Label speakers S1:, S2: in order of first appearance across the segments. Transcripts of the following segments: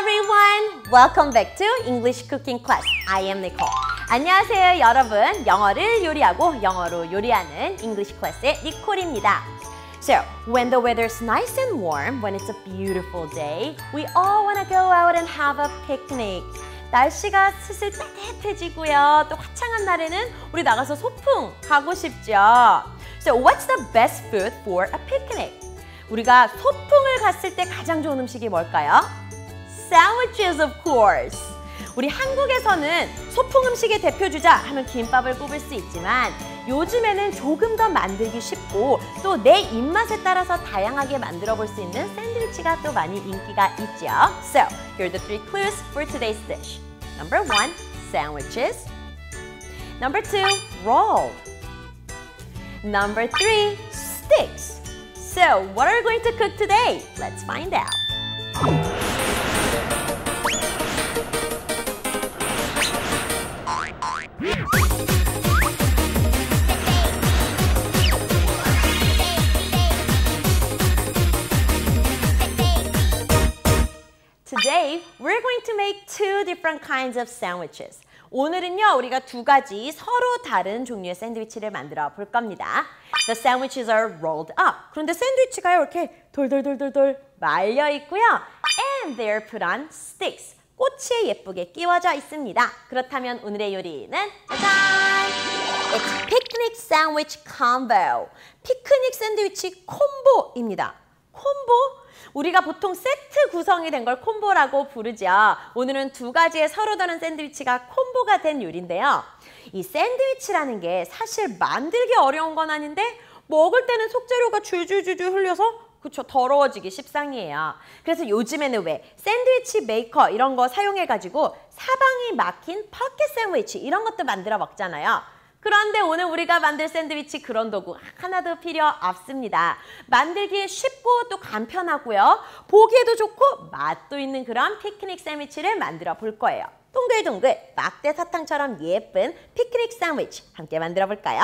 S1: everyone! Welcome back to English Cooking Class. I am Nicole. 안녕하세요 여러분. 영어를 요리하고 영어로 요리하는 English Class의 니콜입니다. So, when the weather's nice and warm, when it's a beautiful day, we all want to go out and have a picnic. 날씨가 슬슬 따뜻해지고요. 또 화창한 날에는 우리 나가서 소풍 가고 싶죠. So, what's the best food for a picnic? 우리가 소풍을 갔을 때 가장 좋은 음식이 뭘까요? Sandwiches, of course. 우리 한국에서는 소풍 음식의 대표주자 하면 김밥을 꼽을 수 있지만 요즘에는 조금 더 만들기 쉽고 또 내 입맛에 따라서 다양하게 만들어 볼 수 있는 샌드위치가 또 많이 인기가 있죠. So, here are the 3 clues for today's dish. Number 1, sandwiches. Number 2, rolled. Number 3, sticks. So, what are we going to cook today? Let's find out. Today, we're going to make 2 different kinds of sandwiches. 오늘은요, 우리가 2가지 서로 다른 종류의 샌드위치를 만들어 볼 겁니다. The sandwiches are rolled up. 그런데 샌드위치가요, 이렇게 돌돌돌돌돌 말려 있고요. And they're put on sticks. 꼬치에 예쁘게 끼워져 있습니다. 그렇다면 오늘의 요리는 짜잔! It's picnic sandwich combo. 피크닉 샌드위치 콤보입니다. 콤보? 우리가 보통 세트 구성이 된 걸 콤보라고 부르죠. 오늘은 2가지의 서로 다른 샌드위치가 콤보가 된 요리인데요. 이 샌드위치라는 게 사실 만들기 어려운 건 아닌데 먹을 때는 속재료가 줄줄줄줄 흘려서 그쵸, 더러워지기 십상이에요. 그래서 요즘에는 왜 샌드위치 메이커 이런 거 사용해가지고 사방이 막힌 포켓 샌드위치 이런 것도 만들어 먹잖아요. 그런데 오늘 우리가 만들 샌드위치 그런 도구 하나도 필요 없습니다. 만들기 쉽고 또 간편하고요. 보기에도 좋고 맛도 있는 그런 피크닉 샌드위치를 만들어 볼 거예요. 동글동글 막대 사탕처럼 예쁜 피크닉 샌드위치 함께 만들어 볼까요?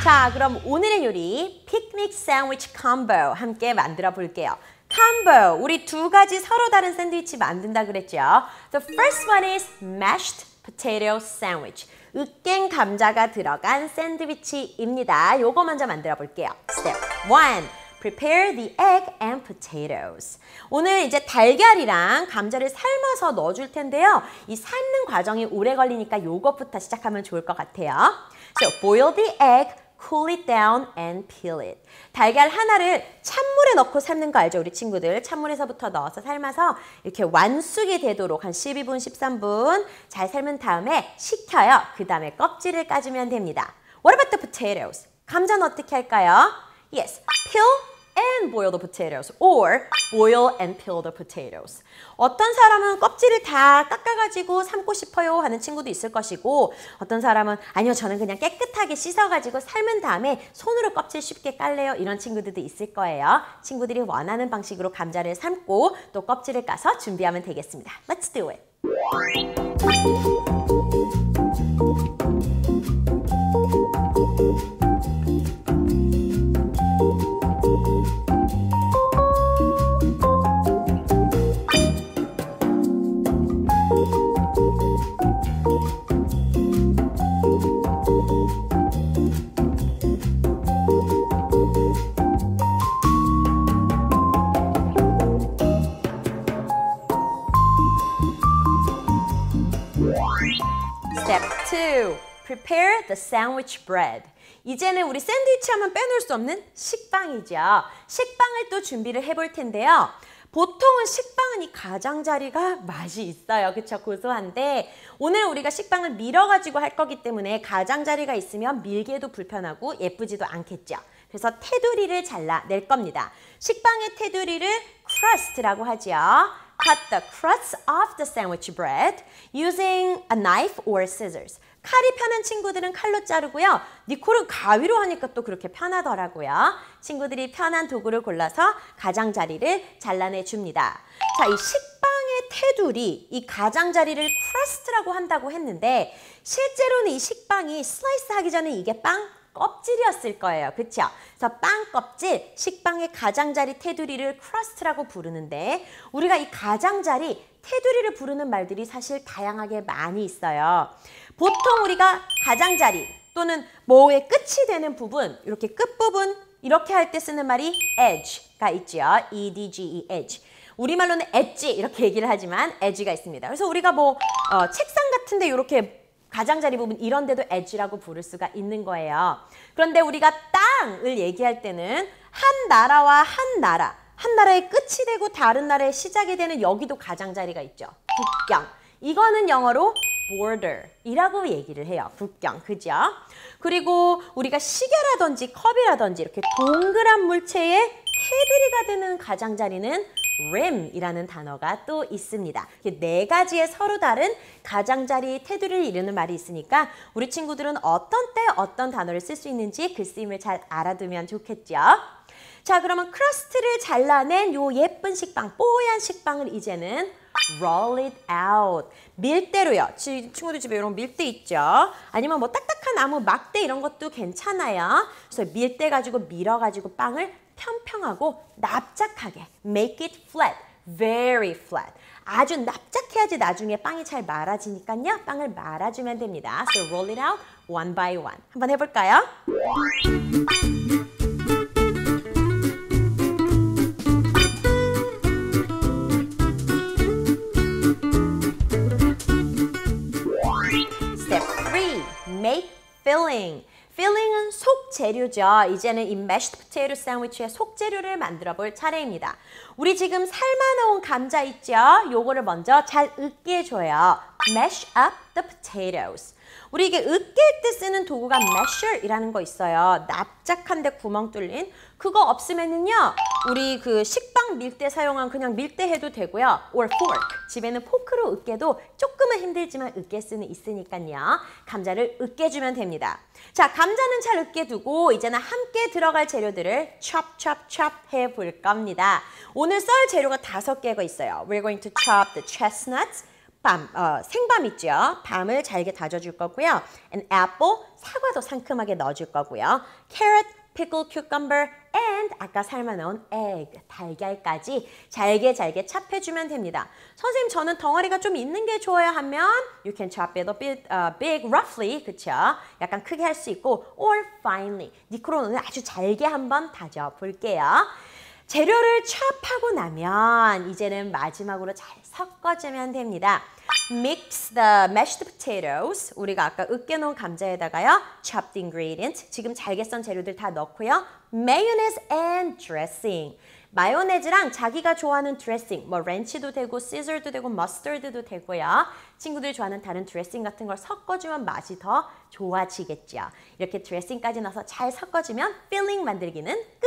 S1: 자, 그럼 오늘의 요리 피크닉 샌드위치 콤보 함께 만들어 볼게요. 콤보, 우리 2가지 서로 다른 샌드위치 만든다 그랬죠. The first one is mashed potato sandwich. 으깬 감자가 들어간 샌드위치입니다. 요거 먼저 만들어 볼게요. Step 1. Prepare the egg and potatoes. 오늘 이제 달걀이랑 감자를 삶아서 넣어줄 텐데요. 이 삶는 과정이 오래 걸리니까 요것부터 시작하면 좋을 것 같아요. So, boil the egg. Cool it down and peel it. 달걀 하나를 찬물에 넣고 삶는 거 알죠? 우리 친구들. 찬물에서부터 넣어서 삶아서 이렇게 완숙이 되도록 한 12분, 13분 잘 삶은 다음에 식혀요. 그 다음에 껍질을 까주면 됩니다. What about the potatoes? 감자는 어떻게 할까요? Yes, peel and boil the potatoes or boil and peel the potatoes. 어떤 사람은 껍질을 다 깎아가지고 삶고 싶어요 하는 친구도 있을 것이고 어떤 사람은 아니요 저는 그냥 깨끗하게 씻어가지고 삶은 다음에 손으로 껍질 쉽게 깔래요 이런 친구들도 있을 거예요. 친구들이 원하는 방식으로 감자를 삶고 또 껍질을 까서 준비하면 되겠습니다. Let's do it! Step 2. Prepare the sandwich bread. 이제는 우리 샌드위치 하면 빼놓을 수 없는 식빵이죠. 식빵을 또 준비를 해볼 텐데요. 보통은 식빵은 이 가장자리가 맛이 있어요. 그쵸? 고소한데 오늘 우리가 식빵을 밀어가지고 할 거기 때문에 가장자리가 있으면 밀기에도 불편하고 예쁘지도 않겠죠. 그래서 테두리를 잘라낼 겁니다. 식빵의 테두리를 crust라고 하죠. Cut the crusts off the sandwich bread using a knife or scissors. 칼이 편한 친구들은 칼로 자르고요. 니콜은 가위로 하니까 또 그렇게 편하더라고요. 친구들이 편한 도구를 골라서 가장자리를 잘라내줍니다. 자, 이 식빵의 테두리, 이 가장자리를 crust라고 한다고 했는데 실제로는 이 식빵이 슬라이스 하기 전에 이게 빵 껍질이었을 거예요. 그쵸? 그래서 빵 껍질, 식빵의 가장자리 테두리를 crust라고 부르는데 우리가 이 가장자리, 테두리를 부르는 말들이 사실 다양하게 많이 있어요. 보통 우리가 가장자리 또는 뭐의 끝이 되는 부분, 이렇게 끝부분 이렇게 할 때 쓰는 말이 edge가 있죠. E-D-G-E, edge. 우리말로는 엣지 이렇게 얘기를 하지만 edge가 있습니다. 그래서 우리가 뭐 책상 같은데 이렇게 가장자리 부분 이런 데도 edge라고 부를 수가 있는 거예요. 그런데 우리가 땅을 얘기할 때는 한 나라와 한 나라의 끝이 되고 다른 나라의 시작이 되는 여기도 가장자리가 있죠. 국경. 이거는 영어로 border이라고 얘기를 해요. 국경, 그죠? 그리고 우리가 시계라든지 컵이라든지 이렇게 동그란 물체의 테두리가 되는 가장자리는 rim이라는 단어가 또 있습니다. 네 가지의 서로 다른 가장자리 테두리를 이루는 말이 있으니까 우리 친구들은 어떤 때 어떤 단어를 쓸 수 있는지 그 쓰임을 잘 알아두면 좋겠죠. 자, 그러면 크러스트를 잘라낸 요 예쁜 식빵, 뽀얀 식빵을 이제는 roll it out. 밀대로요. 친구들 집에 이런 밀대 있죠? 아니면 뭐 딱딱한 나무 막대 이런 것도 괜찮아요. 그래서 밀대 가지고 밀어가지고 빵을 평평하고 납작하게 make it flat, very flat. 아주 납작해야지 나중에 빵이 잘 말아지니까요. 빵을 말아주면 됩니다. So roll it out one by one. 한번 해볼까요? Step 3. Make filling. 필링은 속재료죠. 이제는 이 mashed potato sandwich의 속재료를 만들어 볼 차례입니다. 우리 지금 삶아놓은 감자 있죠? 요거를 먼저 잘 으깨 줘요. Mash up the potatoes. 우리 이게 으깰 때 쓰는 도구가 masher이라는 거 있어요. 납작한데 구멍 뚫린. 그거 없으면은요, 우리 그 식빵 밀 때 사용한 그냥 밀대 해도 되고요. or fork. 집에는 포크로 으깨도 조금은 힘들지만 으깰 수는 있으니까요. 감자를 으깨주면 됩니다. 자, 감자는 잘 으깨두고 이제는 함께 들어갈 재료들을 chop 해볼 겁니다. 오늘 썰 재료가 5개가 있어요. We're going to chop the chestnuts. 생밤 있죠? 밤을 잘게 다져줄 거고요. An apple, 사과도 상큼하게 넣어줄 거고요. Carrot, pickle, cucumber, and 아까 삶아놓은 egg, 달걀까지 잘게 찹해주면 됩니다. 선생님, 저는 덩어리가 좀 있는 게 좋아요 하면 you can chop it a bit big, roughly, 그쵸? 약간 크게 할 수 있고 or finely. 니코로는 아주 잘게 한번 다져볼게요. 재료를 chop하고 나면 이제는 마지막으로 잘 섞어주면 됩니다. Mix the mashed potatoes. 우리가 아까 으깨놓은 감자에다가요. Chopped ingredients. 지금 잘게 썬 재료들 다 넣고요. Mayonnaise and dressing. 마요네즈랑 자기가 좋아하는 드레싱, 뭐 렌치도 되고 시저도 되고 머스터드도 되고요. 친구들이 좋아하는 다른 드레싱 같은 걸 섞어주면 맛이 더 좋아지겠죠. 이렇게 드레싱까지 넣어서 잘 섞어주면 필링 만들기는 끝!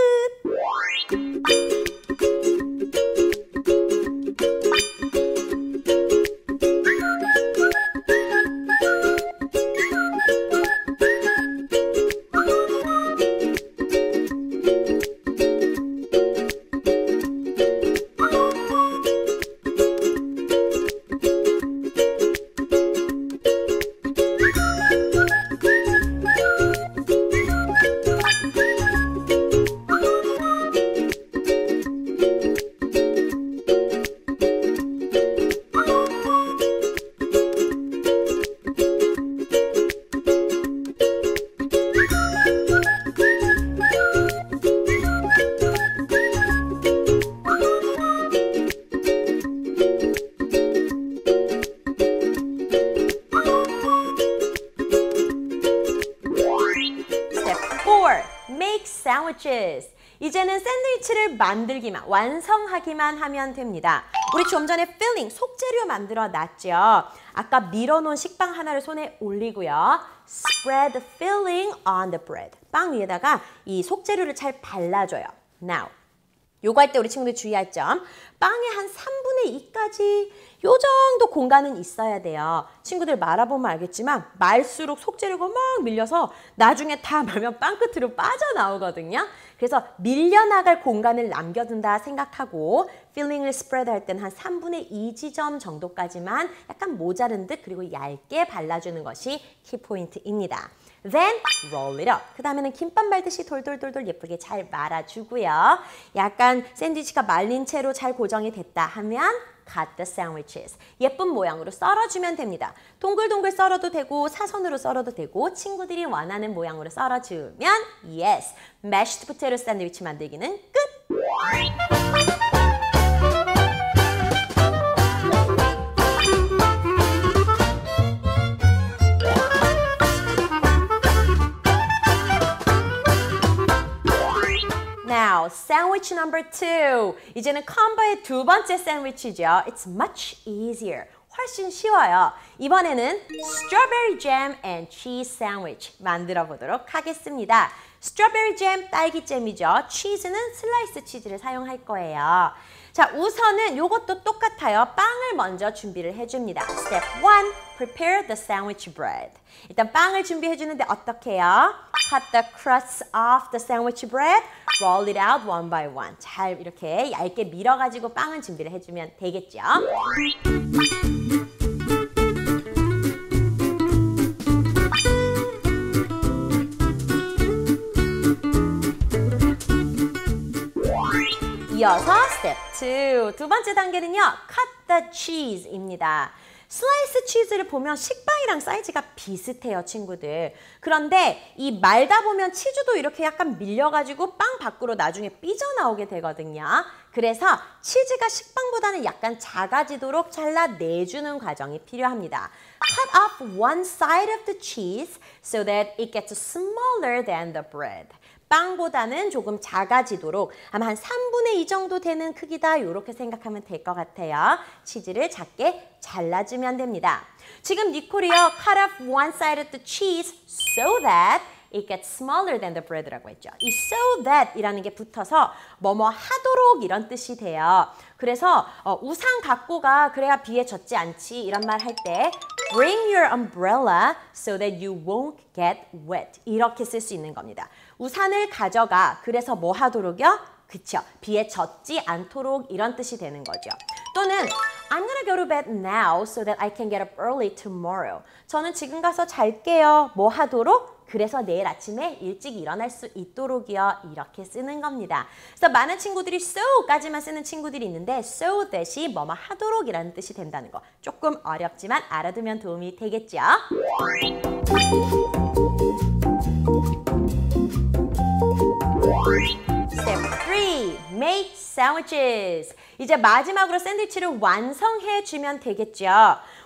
S1: Step 4. Make sandwiches. 이제는 샌드위치를 만들기만, 완성하기만 하면 됩니다. 우리 좀 전에 filling, 속재료 만들어 놨죠. 아까 밀어놓은 식빵 하나를 손에 올리고요. Spread the filling on the bread. 빵 위에다가 이 속재료를 잘 발라줘요. Now, 요거 할 때 우리 친구들 주의할 점. 빵의 한 3분의 2까지 요 정도 공간은 있어야 돼요. 친구들 말아보면 알겠지만 말수록 속재료가 막 밀려서 나중에 다 말면 빵 끝으로 빠져나오거든요. 그래서 밀려나갈 공간을 남겨둔다 생각하고 필링을 스프레드 할 때는 한 3분의 2 지점 정도까지만 약간 모자른 듯 그리고 얇게 발라주는 것이 키포인트입니다. Then roll it up. 그 다음에는 김밥 말듯이 돌돌돌돌 예쁘게 잘 말아주고요. 약간 샌드위치가 말린 채로 잘 고정이 됐다 하면 cut the sandwiches. 예쁜 모양으로 썰어주면 됩니다. 동글동글 썰어도 되고 사선으로 썰어도 되고 친구들이 원하는 모양으로 썰어주면 yes, mashed potato 샌드위치 만들기는 끝! Now, sandwich number 2. 이제는 컴보의 두 번째 샌드위치죠. It's much easier. 훨씬 쉬워요. 이번에는 strawberry jam and cheese sandwich 만들어 보도록 하겠습니다. strawberry jam, 딸기잼이죠. 치즈는 슬라이스 치즈를 사용할 거예요. 자, 우선은 이것도 똑같아요. 빵을 먼저 준비를 해줍니다. Step 1, prepare the sandwich bread. 일단 빵을 준비해 주는데 어떻게 해요? Cut the crusts off the sandwich bread, roll it out one by one. 잘 이렇게 얇게 밀어가지고 빵을 준비를 해주면 되겠죠. 이어서 step 2. 두 번째 단계는요. cut the cheese입니다. 슬라이스 치즈를 보면 식빵이랑 사이즈가 비슷해요, 친구들. 그런데 이 말다 보면 치즈도 이렇게 약간 밀려가지고 빵 밖으로 나중에 삐져나오게 되거든요. 그래서 치즈가 식빵보다는 약간 작아지도록 잘라내주는 과정이 필요합니다. Cut off one side of the cheese so that it gets smaller than the bread. 빵보다는 조금 작아지도록 아마 한 3분의 2 정도 되는 크기다 이렇게 생각하면 될 것 같아요. 치즈를 작게 잘라주면 됩니다. 지금 니콜이요. Cut off one side of the cheese so that it gets smaller than the bread라고 했죠. 이 so that 이라는 게 붙어서 뭐뭐 하도록 이런 뜻이 돼요. 그래서 우산 갖고 가 그래야 비에 젖지 않지 이런 말 할 때 Bring your umbrella so that you won't get wet 이렇게 쓸 수 있는 겁니다. 우산을 가져가 그래서 뭐 하도록요? 그쵸. 비에 젖지 않도록 이런 뜻이 되는 거죠. 또는 I'm gonna go to bed now so that I can get up early tomorrow. 저는 지금 가서 잘게요. 뭐 하도록? 그래서 내일 아침에 일찍 일어날 수 있도록이요. 이렇게 쓰는 겁니다. 그래서 많은 친구들이 so까지만 쓰는 친구들이 있는데 so that이 뭐뭐 하도록 이라는 뜻이 된다는 거. 조금 어렵지만 알아두면 도움이 되겠죠? Step 3. Make sandwiches. 이제 마지막으로 샌드위치를 완성해 주면 되겠죠.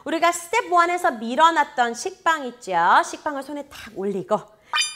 S1: 우리가 스텝 1에서 밀어놨던 식빵 있죠. 식빵을 손에 탁 올리고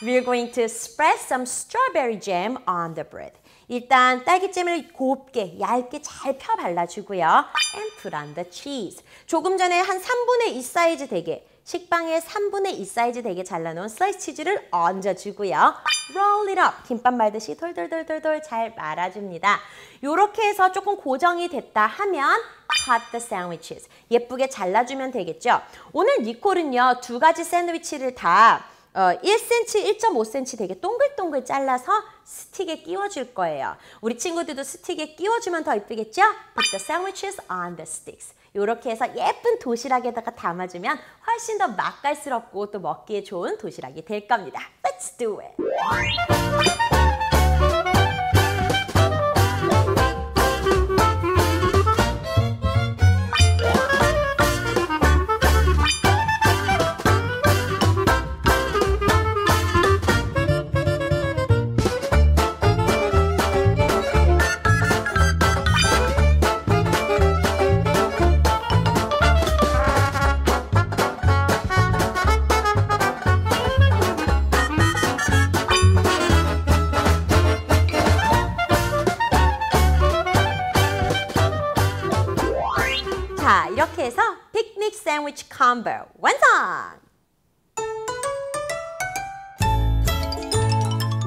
S1: We're going to spread some strawberry jam on the bread. 일단 딸기잼을 곱게 얇게 잘 펴 발라주고요. And put on the cheese. 조금 전에 한 3분의 2 사이즈 되게 식빵의 3분의 2 사이즈 되게 잘라놓은 슬라이스 치즈를 얹어주고요. Roll it up. 김밥 말듯이 돌돌돌돌돌 잘 말아줍니다. 이렇게 해서 조금 고정이 됐다 하면 cut the sandwiches. 예쁘게 잘라주면 되겠죠. 오늘 니콜은요. 두 가지 샌드위치를 다 1cm, 1.5cm 되게 동글동글 잘라서 스틱에 끼워줄 거예요. 우리 친구들도 스틱에 끼워주면 더 예쁘겠죠? Put the sandwiches on the sticks. 이렇게 해서 예쁜 도시락에다가 담아주면 훨씬 더 맛깔스럽고 또 먹기에 좋은 도시락이 될 겁니다. Let's do it! picnic sandwich combo 완성!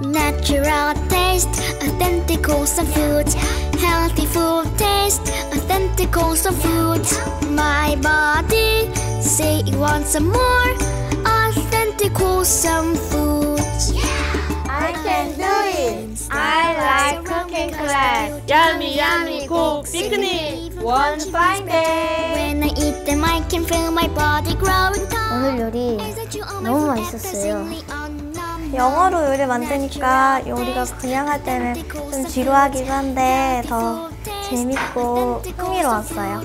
S2: Natural taste, authentic wholesome food. Healthy food taste, authentic wholesome food. My body say it wants some more authentic wholesome food.
S3: I can do it. I like cooking class. Yummy, yummy, cook picnic. One fine day.
S2: When I eat them, I can feel my body growing tall.
S4: 오늘 요리 너무 맛있었어요. 영어로 요리 만드니까 요리가 그냥 할 때는 좀 지루하기도 한데 더 재밌고 흥미로웠어요.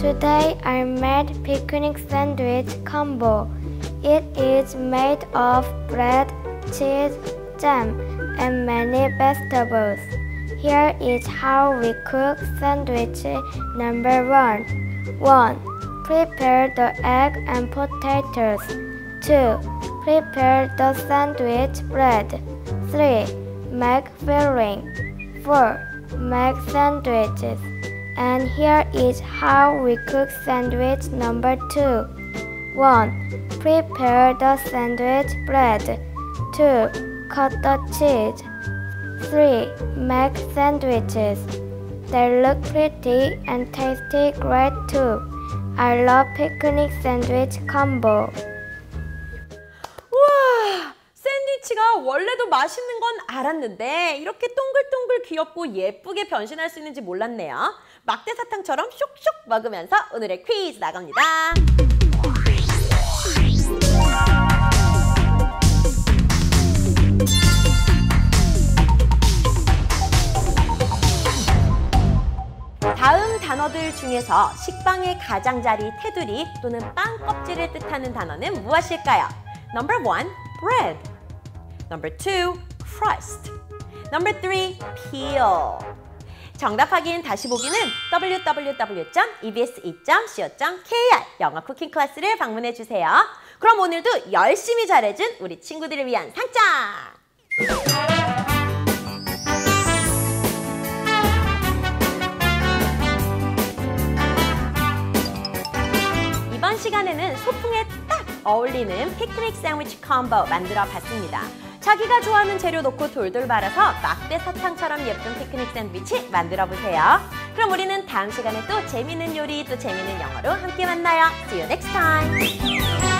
S5: Today I made picnic sandwich combo. It is made of bread, cheese, jam, and many vegetables. Here is how we cook sandwich number 1. 1. Prepare the egg and potatoes. 2. Prepare the sandwich bread. 3. Make filling. 4. Make sandwiches. And here is how we cook sandwich number 2. 1. Prepare the sandwich bread. 2. Cut the cheese. 3. Make sandwiches. They look pretty and tasty great too. I love picnic sandwich combo.
S1: 우와! 샌드위치가 원래도 맛있는 건 알았는데 이렇게 동글동글 귀엽고 예쁘게 변신할 수 있는지 몰랐네요. 막대 사탕처럼 쇽쇽 먹으면서 오늘의 퀴즈 나갑니다. 다음 단어들 중에서 식빵의 가장자리 테두리 또는 빵 껍질을 뜻하는 단어는 무엇일까요? Number 1, bread. Number 2, crust. Number 3, peel. 정답 확인 다시 보기는 www.ebs2.co.kr 영어 쿠킹 클래스를 방문해 주세요. 그럼 오늘도 열심히 잘해준 우리 친구들을 위한 상장! 이번 시간에는 소풍에 딱 어울리는 피크닉 샌드위치 콤보 만들어 봤습니다. 자기가 좋아하는 재료 넣고 돌돌 말아서 막대 사탕처럼 예쁜 피크닉 샌드위치 만들어 보세요. 그럼 우리는 다음 시간에 또 재미있는 요리, 또 재미있는 영어로 함께 만나요. See you next time!